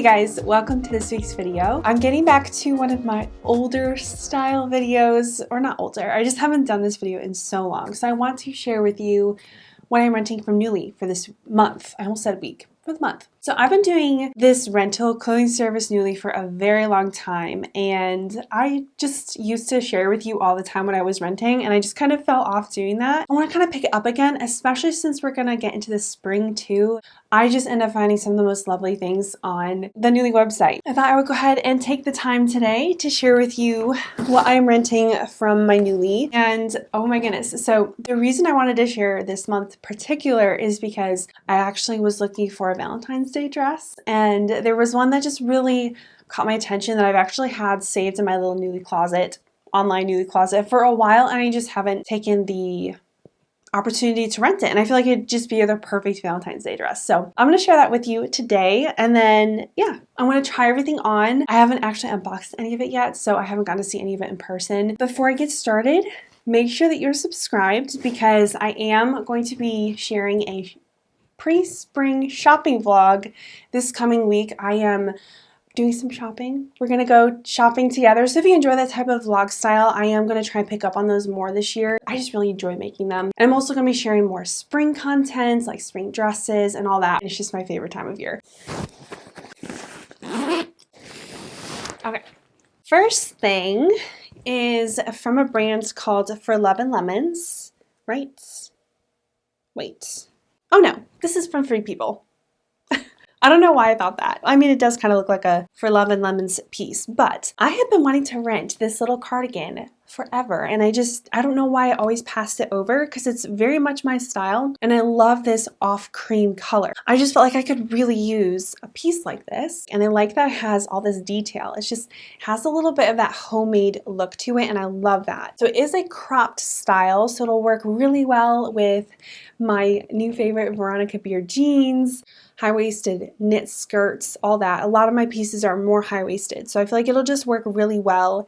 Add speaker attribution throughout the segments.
Speaker 1: guys, welcome to this week's video. I'm getting back to one of my older style videos, or not older, I just haven't done this video in so long. So I want to share with you what I'm renting from Nuuly for this month. I almost said week, for the month. So I've been doing this rental clothing service Nuuly for a very long time, and I just used to share with you all the time when I was renting, and I just kind of fell off doing that. I want to kind of pick it up again, especially since we're going to get into the spring too. I just end up finding some of the most lovely things on the Nuuly website. I thought I would go ahead and take the time today to share with you what I'm renting from my Nuuly. And oh my goodness, so the reason I wanted to share this month particular is because I actually was looking for a Valentine's Day dress, and there was one that just really caught my attention that I've actually had saved in my little Nuuly closet, online Nuuly closet for a while, and I just haven't taken the opportunity to rent it, and I feel like it'd just be the perfect Valentine's Day dress. So I'm going to share that with you today, and then yeah, I'm going to try everything on. I haven't actually unboxed any of it yet, so I haven't gotten to see any of it in person. Before I get started, make sure that you're subscribed because I am going to be sharing a pre-spring shopping vlog this coming week. I am doing some shopping. We're gonna go shopping together. So if you enjoy that type of vlog style, I am gonna try and pick up on those more this year. I just really enjoy making them. And I'm also gonna be sharing more spring content, like spring dresses and all that. It's just my favorite time of year. Okay, first thing is from a brand called For Love and Lemons, right? Wait. Oh no, this is from Free People. I don't know why I thought that. I mean, it does kind of look like a For Love and Lemons piece, but I have been wanting to rent this little cardigan forever, and I don't know why I always passed it over because it's very much my style, and I love this off cream color. I just felt like I could really use a piece like this, and I like that it has all this detail. It just has a little bit of that homemade look to it, and I love that. So it is a cropped style, so it'll work really well with my new favorite Veronica Beard jeans, high-waisted knit skirts, all that. A lot of my pieces are more high-waisted, so I feel like it'll just work really well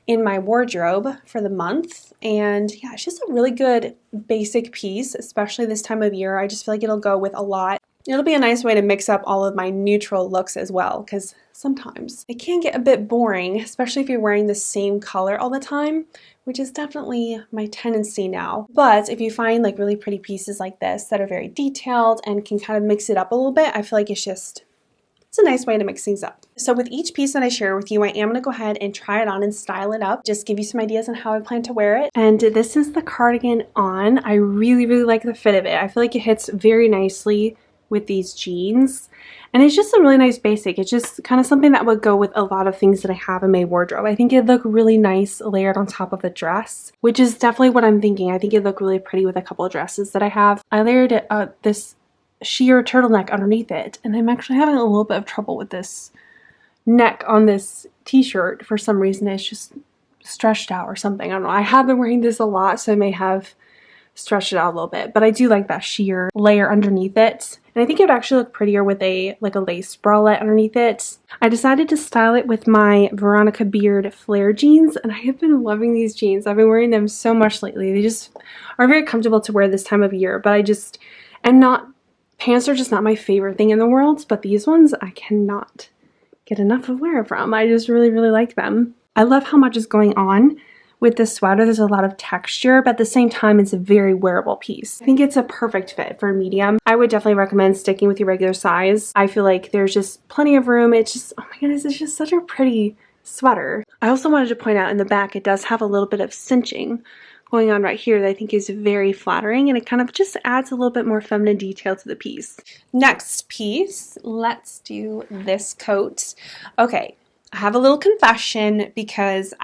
Speaker 1: in my wardrobe for the month. And yeah, it's just a really good basic piece, especially this time of year. I just feel like it'll go with a lot. It'll be a nice way to mix up all of my neutral looks as well, because sometimes it can get a bit boring, especially if you're wearing the same color all the time, which is definitely my tendency now. But if you find like really pretty pieces like this that are very detailed and can kind of mix it up a little bit, I feel like it's a nice way to mix things up. So with each piece that I share with you, I am going to go ahead and try it on and style it up, just give you some ideas on how I plan to wear it. And this is the cardigan on. I really, really like the fit of it. I feel like it hits very nicely with these jeans, and it's just a really nice basic. It's just kind of something that would go with a lot of things that I have in my wardrobe. I think it'd look really nice layered on top of a dress, which is definitely what I'm thinking. I think it'd look really pretty with a couple of dresses that I have. I layered it, this sheer turtleneck underneath it, and I'm actually having a little bit of trouble with this neck on this t-shirt. For some reason it's just stretched out or something. I don't know. I have been wearing this a lot, so I may have stretched it out a little bit, but I do like that sheer layer underneath it, and I think it would actually look prettier with a lace bralette underneath it. I decided to style it with my Veronica Beard flare jeans, and I have been loving these jeans. I've been wearing them so much lately. They just are very comfortable to wear this time of year, but I just am not. Pants are just not my favorite thing in the world, but these ones I cannot get enough of wear from. I just really, really like them. I love how much is going on with this sweater. There's a lot of texture, but at the same time, it's a very wearable piece. I think it's a perfect fit for a medium. I would definitely recommend sticking with your regular size. I feel like there's just plenty of room. It's just, oh my goodness, it's just such a pretty sweater. I also wanted to point out in the back, it does have a little bit of cinching going on right here that I think is very flattering, and it kind of just adds a little bit more feminine detail to the piece. Next piece, let's do this coat. Okay, I have a little confession because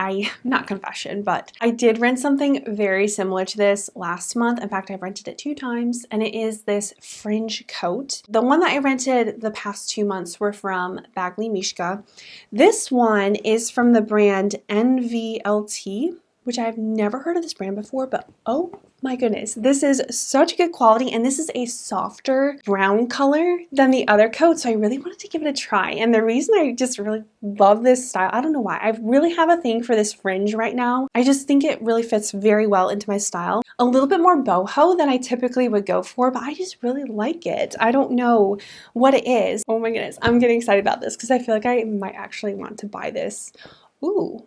Speaker 1: not confession, but I did rent something very similar to this last month. In fact, I've rented it 2 times, and it is this fringe coat. The one that I rented the past 2 months were from Bagley Mishka. This one is from the brand NVLT. which I've never heard of this brand before, but oh my goodness, this is such good quality, and this is a softer brown color than the other coat, so I really wanted to give it a try. And the reason I just really love this style, I don't know why, I really have a thing for this fringe right now. I just think it really fits very well into my style. A little bit more boho than I typically would go for, but I just really like it. I don't know what it is. Oh my goodness, I'm getting excited about this because I feel like I might actually want to buy this. Ooh.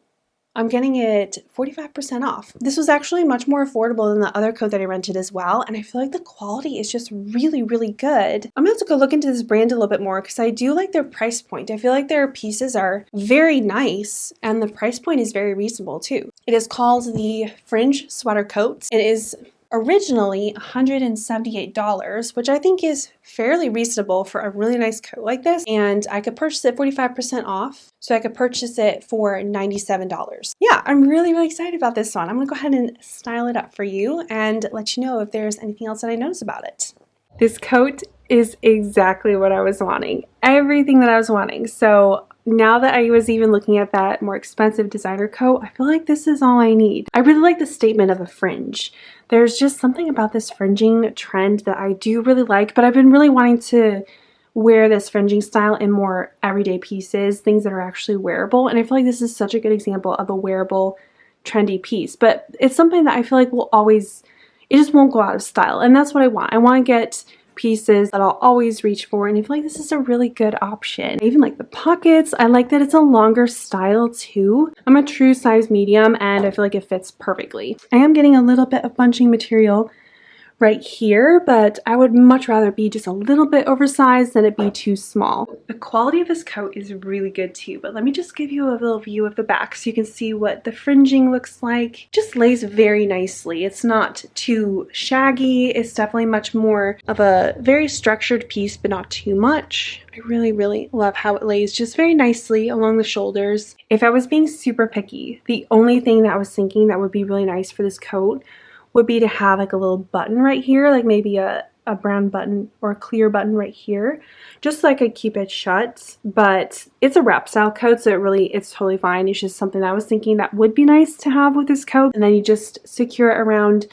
Speaker 1: I'm getting it 45% off. This was actually much more affordable than the other coat that I rented as well, and I feel like the quality is just really, really good. I'm gonna have to go look into this brand a little bit more because I do like their price point. I feel like their pieces are very nice, and the price point is very reasonable too. It is called the Fringe Sweater Coats. It is originally $178, which I think is fairly reasonable for a really nice coat like this, and I could purchase it 45% off, so I could purchase it for $97. Yeah, I'm really, really excited about this one. I'm gonna go ahead and style it up for you and let you know if there's anything else that I notice about it. This coat is exactly what I was wanting. Everything that I was wanting. So now that I was even looking at that more expensive designer coat, I feel like this is all I need. I really like the statement of a fringe. There's just something about this fringing trend that I do really like, but I've been really wanting to wear this fringing style in more everyday pieces, things that are actually wearable, and I feel like this is such a good example of a wearable, trendy piece. But it's something that I feel like will always, it just won't go out of style, and that's what I want. I want to get pieces that I'll always reach for, and I feel like this is a really good option. I even like the pockets. I like that it's a longer style too. I'm a true size medium, and I feel like it fits perfectly. I am getting a little bit of bunching material right here, but I would much rather be just a little bit oversized than it be too small. The quality of this coat is really good too, but let me just give you a little view of the back so you can see what the fringing looks like. It just lays very nicely. It's not too shaggy. It's definitely much more of a very structured piece, but not too much. I really, really love how it lays just very nicely along the shoulders. If I was being super picky, the only thing that I was thinking that would be really nice for this coat would be to have like a little button right here, like maybe a brown button or a clear button right here, just so I could keep it shut. But it's a wrap style coat, so it's totally fine. It's just something that I was thinking that would be nice to have with this coat. And then you just secure it around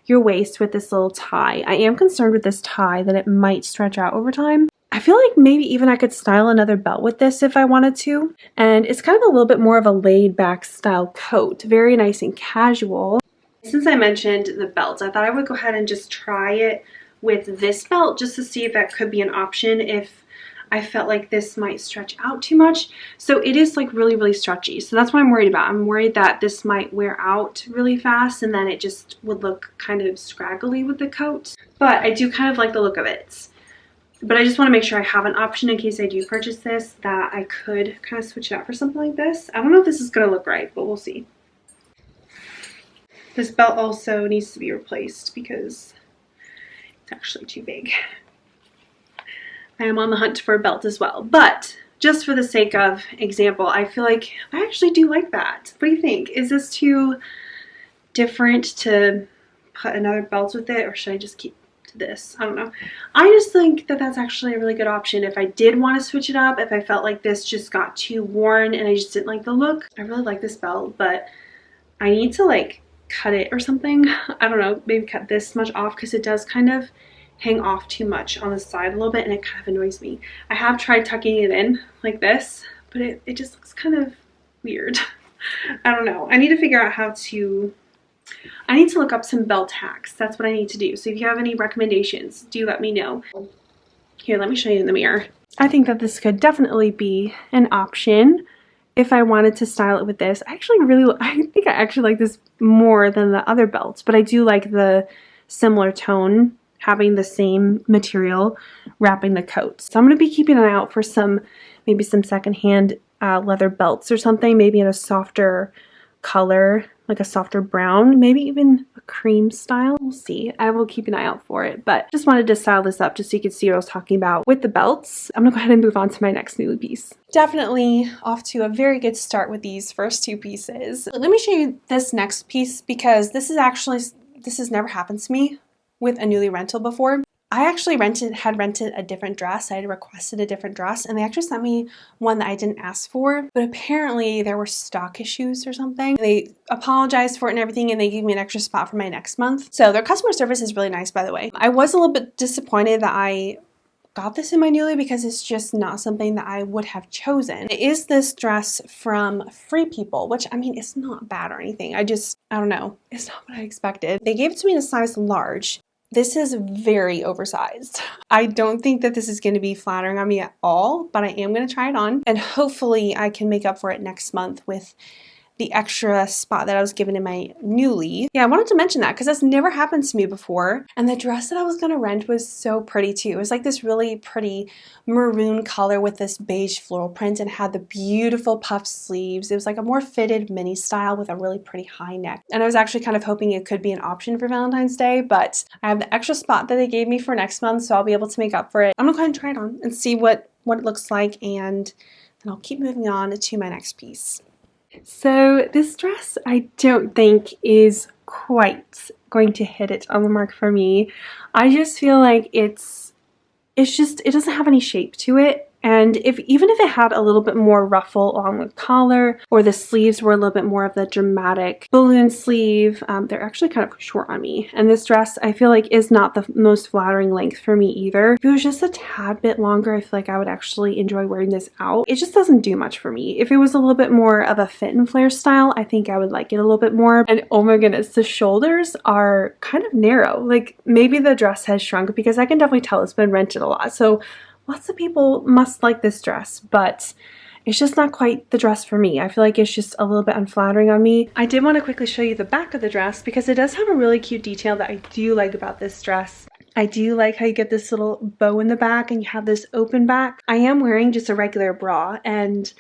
Speaker 1: your waist with this little tie. I am concerned with this tie that it might stretch out over time. I feel like maybe even I could style another belt with this if I wanted to. And it's kind of a little bit more of a laid back style coat, very nice and casual. Since I mentioned the belt, I thought I would go ahead and just try it with this belt just to see if that could be an option if I felt like this might stretch out too much. So it is like really, really stretchy. So that's what I'm worried about. I'm worried that this might wear out really fast and then it just would look kind of scraggly with the coat. But I do kind of like the look of it. But I just want to make sure I have an option in case I do purchase this that I could kind of switch it out for something like this. I don't know if this is going to look right, but we'll see. This belt also needs to be replaced because it's actually too big. I am on the hunt for a belt as well, but just for the sake of example, I feel like I actually do like that. What do you think? Is this too different to put another belt with it, or should I just keep to this? I don't know. I just think that that's actually a really good option if I did want to switch it up, if I felt like this just got too worn and I just didn't like the look. I really like this belt, but I need to like cut it or something. I don't know, maybe cut this much off because it does kind of hang off too much on the side a little bit and it kind of annoys me. I have tried tucking it in like this, but it just looks kind of weird. I don't know. I need to figure out how to, I need to look up some belt hacks. That's what I need to do. So if you have any recommendations, do let me know. Here, let me show you in the mirror. I think that this could definitely be an option if I wanted to style it with this. I think I actually like this more than the other belts, but I do like the similar tone, having the same material wrapping the coat. So I'm going to be keeping an eye out for maybe some secondhand leather belts or something, maybe in a softer color, like a softer brown, maybe even a cream style. We'll see. I will keep an eye out for it, but just wanted to style this up just so you could see what I was talking about with the belts. I'm gonna go ahead and move on to my next Nuuly piece. Definitely off to a very good start with these first two pieces. Let me show you this next piece because this has never happened to me with a Nuuly rental before. I actually had rented a different dress. I had requested a different dress, and they actually sent me one that I didn't ask for, but apparently there were stock issues or something. They apologized for it and everything, and they gave me an extra spot for my next month. So their customer service is really nice, by the way. I was a little bit disappointed that I got this in my Nuuly because it's just not something that I would have chosen. It is this dress from Free People, which, I mean, it's not bad or anything. I don't know. It's not what I expected. They gave it to me in a size large. This is very oversized. I don't think that this is going to be flattering on me at all, but I am going to try it on, and hopefully I can make up for it next month with the extra spot that I was given in my Nuuly. Yeah, I wanted to mention that because that's never happened to me before. And the dress that I was gonna rent was so pretty too. It was like this really pretty maroon color with this beige floral print, and had the beautiful puff sleeves. It was like a more fitted mini style with a really pretty high neck. And I was actually kind of hoping it could be an option for Valentine's Day, but I have the extra spot that they gave me for next month, so I'll be able to make up for it. I'm gonna go ahead and try it on and see what it looks like, and then I'll keep moving on to my next piece. So this dress I don't think is quite going to hit it on the mark for me. I just feel like it doesn't have any shape to it. And even if it had a little bit more ruffle along the collar, or the sleeves were a little bit more of the dramatic balloon sleeve, they're actually kind of short on me. And this dress, I feel like, is not the most flattering length for me either. If it was just a tad bit longer, I feel like I would actually enjoy wearing this out. It just doesn't do much for me. If it was a little bit more of a fit and flare style, I think I would like it a little bit more. And oh my goodness, the shoulders are kind of narrow. Like, maybe the dress has shrunk, because I can definitely tell it's been rented a lot. So lots of people must like this dress, but it's just not quite the dress for me. I feel like it's just a little bit unflattering on me. I did want to quickly show you the back of the dress, because it does have a really cute detail that I do like about this dress. I do like how you get this little bow in the back and you have this open back. I am wearing just a regular bra, and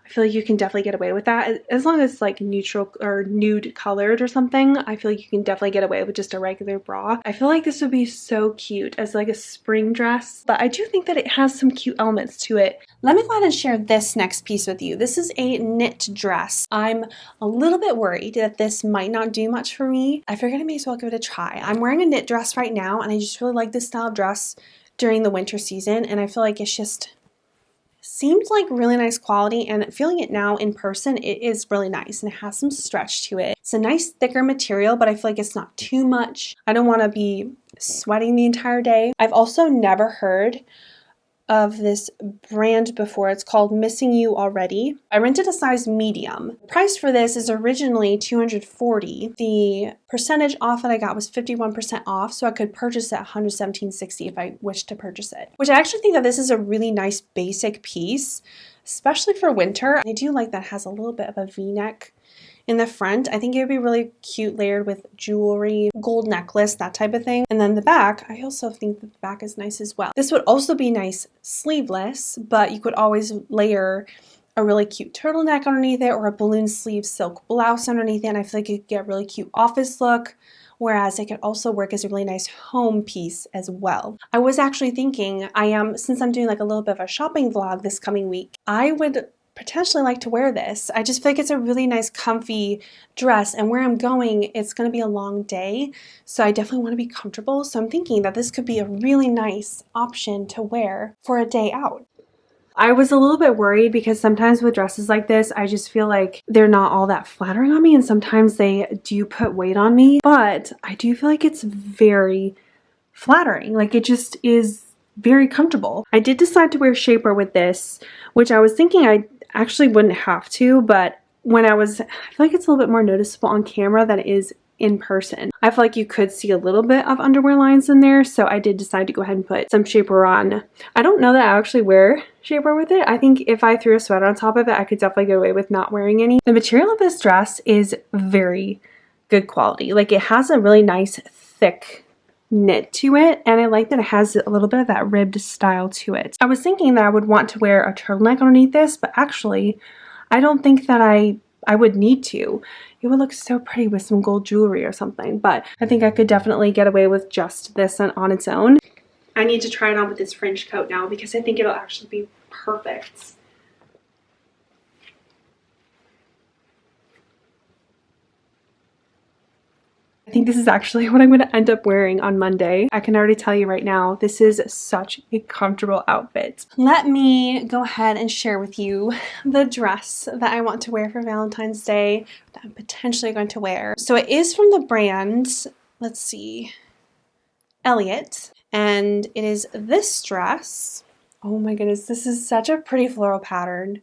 Speaker 1: I feel like you can definitely get away with that. As long as it's like neutral or nude colored or something, I feel like you can definitely get away with just a regular bra. I feel like this would be so cute as like a spring dress, but I do think that it has some cute elements to it. Let me go ahead and share this next piece with you. This is a knit dress. I'm a little bit worried that this might not do much for me. I figured I may as well give it a try. I'm wearing a knit dress right now, and I just really like this style of dress during the winter season, and I feel like it's just seemed like really nice quality, and feeling it now in person, it is really nice, and it has some stretch to it. It's a nice thicker material, but I feel like it's not too much. I don't want to be sweating the entire day. I've also never heard of this brand before. It's called Missing You Already. I rented a size medium. The price for this is originally $240. The percentage off that I got was 51% off, so I could purchase it at $117.60 if I wished to purchase it. Which I actually think that this is a really nice basic piece, especially for winter. I do like that it has a little bit of a V-neck in the front. I think it would be really cute layered with jewelry, gold necklace, that type of thing. And then the back, I also think that the back is nice as well. This would also be nice sleeveless, but you could always layer a really cute turtleneck underneath it, or a balloon sleeve silk blouse underneath it, and I feel like you could get a really cute office look. Whereas it could also work as a really nice home piece as well. I was actually thinking, since I'm doing like a little bit of a shopping vlog this coming week, I would potentially like to wear this. I just feel like it's a really nice comfy dress, and where I'm going, it's going to be a long day, so I definitely want to be comfortable. So I'm thinking that this could be a really nice option to wear for a day out. I was a little bit worried because sometimes with dresses like this, I just feel like they're not all that flattering on me, and sometimes they do put weight on me, but I do feel like it's very flattering. Like, it just is very comfortable. I did decide to wear shapewear with this, which I was thinking I actually wouldn't have to, but I feel like it's a little bit more noticeable on camera than it is in person. I feel like you could see a little bit of underwear lines in there, so I did decide to go ahead and put some shapewear on. I don't know that I actually wear shapewear with it. I think if I threw a sweater on top of it, I could definitely get away with not wearing any. The material of this dress is very good quality. Like, it has a really nice thick knit to it, and I like that it has a little bit of that ribbed style to it. I was thinking that I would want to wear a turtleneck underneath this, but actually I don't think that I would need to. It would look so pretty with some gold jewelry or something, but I think I could definitely get away with just this on its own. I need to try it on with this fringe coat now, because I think it'll actually be perfect. I think this is actually what I'm going to end up wearing on Monday. I can already tell you right now, this is such a comfortable outfit. Let me go ahead and share with you the dress that I want to wear for Valentine's Day that I'm potentially going to wear. So it is from the brand, let's see, Elliot, and it is this dress. Oh my goodness, this is such a pretty floral pattern.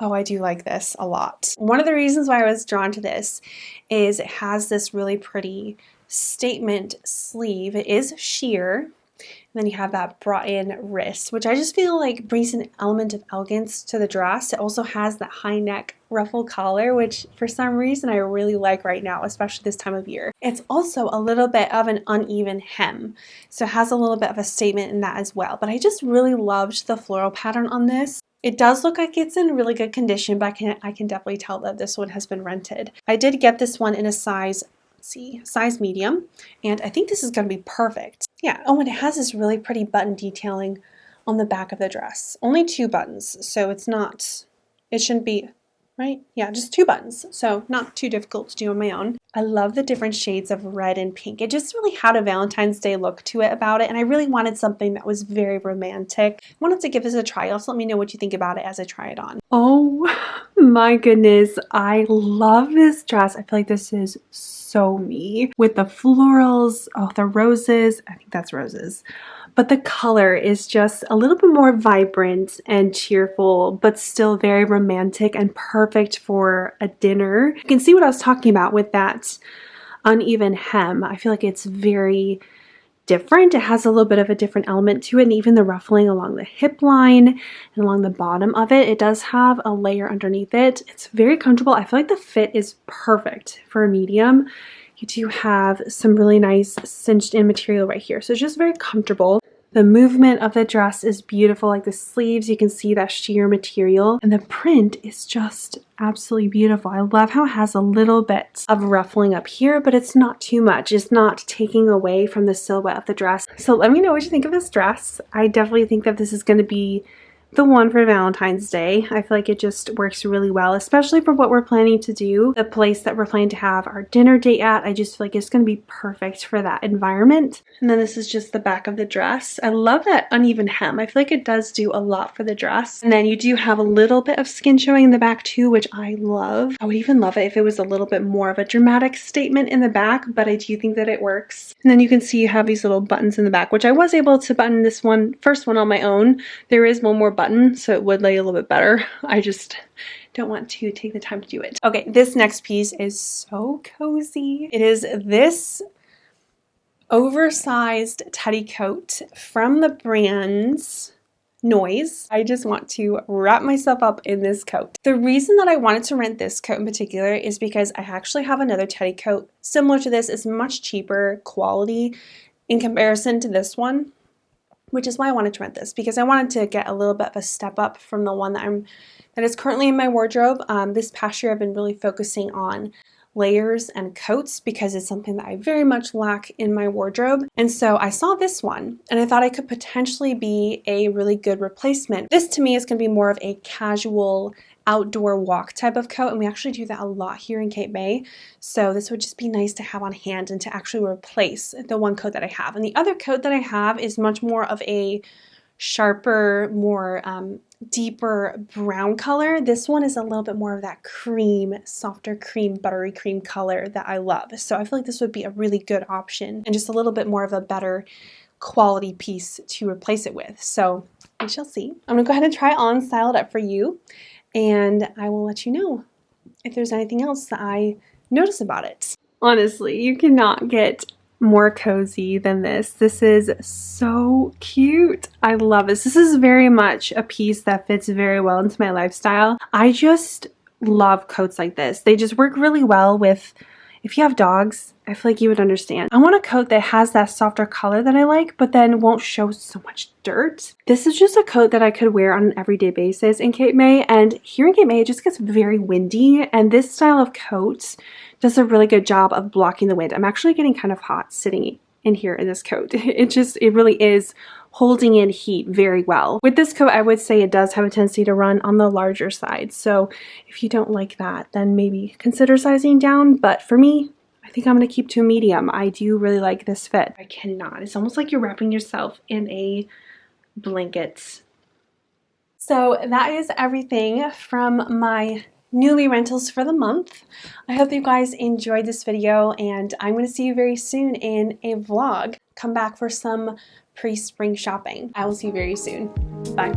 Speaker 1: Oh, I do like this a lot. One of the reasons why I was drawn to this is it has this really pretty statement sleeve. It is sheer. And then you have that brought in wrist, which I just feel like brings an element of elegance to the dress. It also has that high neck ruffle collar, which for some reason I really like right now, especially this time of year. It's also a little bit of an uneven hem, so it has a little bit of a statement in that as well. But I just really loved the floral pattern on this. It does look like it's in really good condition, but I can definitely tell that this one has been rented. I did get this one in a size, let's see, size medium, and I think this is going to be perfect. Yeah, oh, and it has this really pretty button detailing on the back of the dress. Only 2 buttons, so it's not, it shouldn't be, right? Yeah, just 2 buttons, so not too difficult to do on my own. I love the different shades of red and pink. It just really had a Valentine's Day look to it about it, and I really wanted something that was very romantic. I wanted to give this a try. Also, let me know what you think about it as I try it on. Oh my goodness, I love this dress. I feel like this is so me. With the florals, oh, the roses, I think that's roses. But the color is just a little bit more vibrant and cheerful, but still very romantic and perfect for a dinner. You can see what I was talking about with that uneven hem. I feel like it's very different. It has a little bit of a different element to it, and even the ruffling along the hip line and along the bottom of it, it does have a layer underneath it. It's very comfortable. I feel like the fit is perfect for a medium. You do have some really nice cinched in material right here, so it's just very comfortable. The movement of the dress is beautiful, like the sleeves, you can see that sheer material, and the print is just absolutely beautiful. I love how it has a little bit of ruffling up here, but it's not too much. It's not taking away from the silhouette of the dress. So let me know what you think of this dress. I definitely think that this is going to be the one for Valentine's Day. I feel like it just works really well, especially for what we're planning to do. The place that we're planning to have our dinner date at, I just feel like it's going to be perfect for that environment. And then this is just the back of the dress. I love that uneven hem. I feel like it does do a lot for the dress. And then you do have a little bit of skin showing in the back too, which I love. I would even love it if it was a little bit more of a dramatic statement in the back, but I do think that it works. And then you can see you have these little buttons in the back, which I was able to button this first one on my own. There is one more button, so it would lay a little bit better. I just don't want to take the time to do it. Okay, this next piece is so cozy. It is this oversized teddy coat from the brand Noise. I just want to wrap myself up in this coat. The reason that I wanted to rent this coat in particular is because I actually have another teddy coat similar to this. It's much cheaper quality in comparison to this one, which is why I wanted to rent this, because I wanted to get a little bit of a step up from the one that is currently in my wardrobe. This past year I've been really focusing on layers and coats because it's something that I very much lack in my wardrobe. And so I saw this one and I thought I could potentially be a really good replacement. This to me is going to be more of a casual outdoor walk type of coat, and we actually do that a lot here in Cape May. So this would just be nice to have on hand and to actually replace the one coat that I have. And the other coat that I have is much more of a sharper, more deeper brown color. This one is a little bit more of that cream, softer cream, buttery cream color that I love. So I feel like this would be a really good option and just a little bit more of a better quality piece to replace it with. So we shall see. I'm gonna go ahead and try it on, style it up for you, and I will let you know if there's anything else that I notice about it. Honestly, you cannot get more cozy than this. This is so cute. I love this. This is very much a piece that fits very well into my lifestyle. I just love coats like this. They just work really well with, if you have dogs, I feel like you would understand. I want a coat that has that softer color that I like, but then won't show so much dirt. This is just a coat that I could wear on an everyday basis in Cape May, and here in Cape May it just gets very windy, and this style of coat does a really good job of blocking the wind. I'm actually getting kind of hot sitting in here in this coat. It really is holding in heat very well. With this coat, I would say it does have a tendency to run on the larger side. So if you don't like that, then maybe consider sizing down. But for me, I I think I'm gonna keep to a medium. I do really like this fit. I cannot. It's almost like you're wrapping yourself in a blanket. So that is everything from my Nuuly rentals for the month. I hope you guys enjoyed this video, and I'm going to see you very soon in a vlog. Come back for some pre-spring shopping. I will see you very soon. Bye.